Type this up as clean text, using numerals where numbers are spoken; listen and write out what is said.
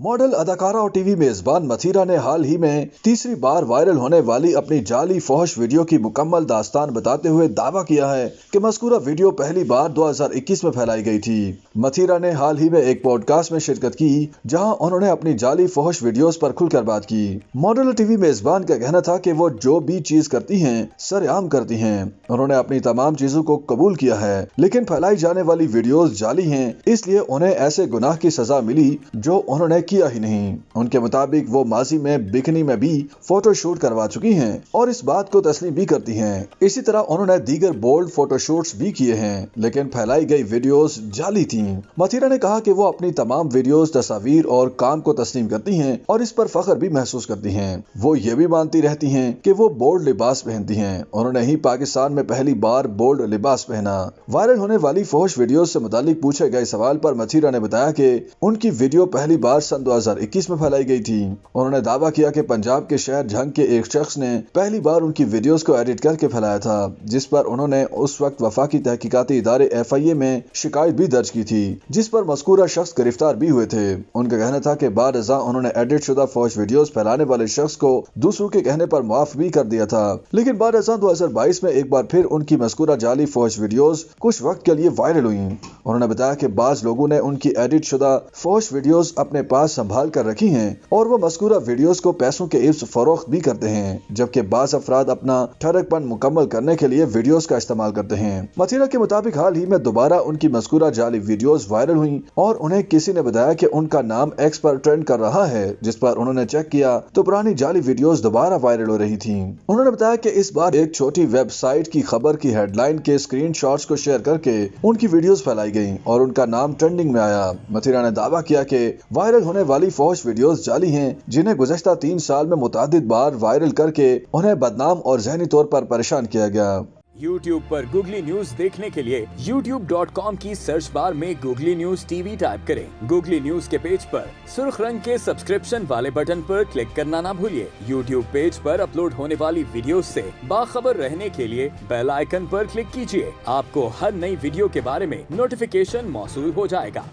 Model, अदाकारा और TV मेजबान मथीरा ने हाल ही में तीसरी बार वायरल होने वाली अपनी जाली फौहश वीडियो की मुकम्मल दास्तान बताते हुए दावा किया है कि मज़कूरा वीडियो पहली बार 2021 में फैलाई गई थी। मथीरा ने हाल ही में एक पॉडकास्ट में शिरकत की जहां उन्होंने अपनी जाली फौहश वीडियोस पर खुलकर बात की। मॉडल और टीवी मेजबान का कहना था कि वो जो भी चीज करती हैं सरेआम करती हैं। उन्होंने अपनी तमाम चीजों को कबूल किया है, लेकिन फैलाई जाने वाली वीडियोस जाली हैं, इसलिए उन्हें ऐसे गुनाह की सजा मिली जो उन्होंने किया ही नहीं। उनके मुताबिक वो माजी में बिकनी में भी फोटो शूट करवा चुकी हैं और इस बात को तस्लीम भी करती हैं। इसी तरह उन्होंने दीगर बोल्ड फोटो शूट्स भी किए हैं, लेकिन फैलाई गई वीडियोस जाली थी। मथीरा ने कहा कि वो अपनी तमाम वीडियोस, तस्वीर और काम को तस्लीम करती हैं और इस पर फख्र भी महसूस करती हैं। वो ये भी मानती रहती हैं कि वो बोल्ड लिबास पहनती हैं। उन्होंने ही पाकिस्तान में पहली बार बोल्ड लिबास पहना। वायरल होने वाली फौहश वीडियोस से मुतालिक पूछे गए सवाल पर मथीरा ने बताया कि उनकी वीडियो पहली बार सन 2021 में फैलाई गई थी। उन्होंने दावा किया कि पंजाब के शहर झंग के एक शख्स ने पहली बार उनकी वीडियोस को एडिट करके फैलाया था, जिस पर उन्होंने उस वक्त वफाकी तहकीकाती इदारे FIA में शिकायत भी दर्ज की थी, जिस पर मज़कूरा शख्स गिरफ्तार भी हुए थे। उनका कहना था कि बाद अज़ां उन्होंने एडिट शुदा फौहश वीडियोस फैलाने वाले शख्स को दूसरों के कहने पर माफ भी कर दिया था, लेकिन बाद अज़ां 2022 में एक बार फिर उनकी मज़कूरा जाली फौहश वीडियोस कुछ वक्त के लिए वायरल हुई। उन्होंने बताया कि बाज लोगों ने उनकी एडिट शुदा फौहश वीडियोस अपने पास संभाल कर रखी हैं और वो मज़कूरा वीडियोस को पैसों के इवज फरोख्त भी करते हैं, जबकि बाज अफराद अपना ठरकपन मुकम्मल करने के लिए वीडियोस का इस्तेमाल करते हैं। मथीरा के मुताबिक हाल ही में दोबारा उनकी मज़कूरा जाली वीडियोस वायरल हुई और उन्हें किसी ने बताया कि उनका नाम X पर ट्रेंड कर रहा है, जिस पर उन्होंने चेक किया तो पुरानी जाली वीडियोस दोबारा वायरल हो रही थी। उन्होंने बताया कि इस बार एक छोटी वेबसाइट की खबर की हेडलाइन के स्क्रीनशॉट्स को शेयर करके उनकी वीडियोस फैलाई गई और उनका नाम ट्रेंडिंग में आया। मथीरा ने दावा किया कि वायरल होने वाली फौहश वीडियोस जाली हैं, जिन्हें गुज़श्ता 3 साल में मुतादिद बार वायरल करके उन्हें बदनाम और ज़हनी तौर पर परेशान किया गया। YouTube पर गूगली न्यूज देखने के लिए youtube.com की सर्च बार में गूगली न्यूज TV टाइप करें। गूगली न्यूज के पेज पर सुर्ख रंग के सब्सक्रिप्शन वाले बटन पर क्लिक करना ना भूलिए। YouTube पेज पर अपलोड होने वाली वीडियोस से बाखबर रहने के लिए बेल आइकन पर क्लिक कीजिए। आपको हर नई वीडियो के बारे में नोटिफिकेशन मौसूल हो जाएगा।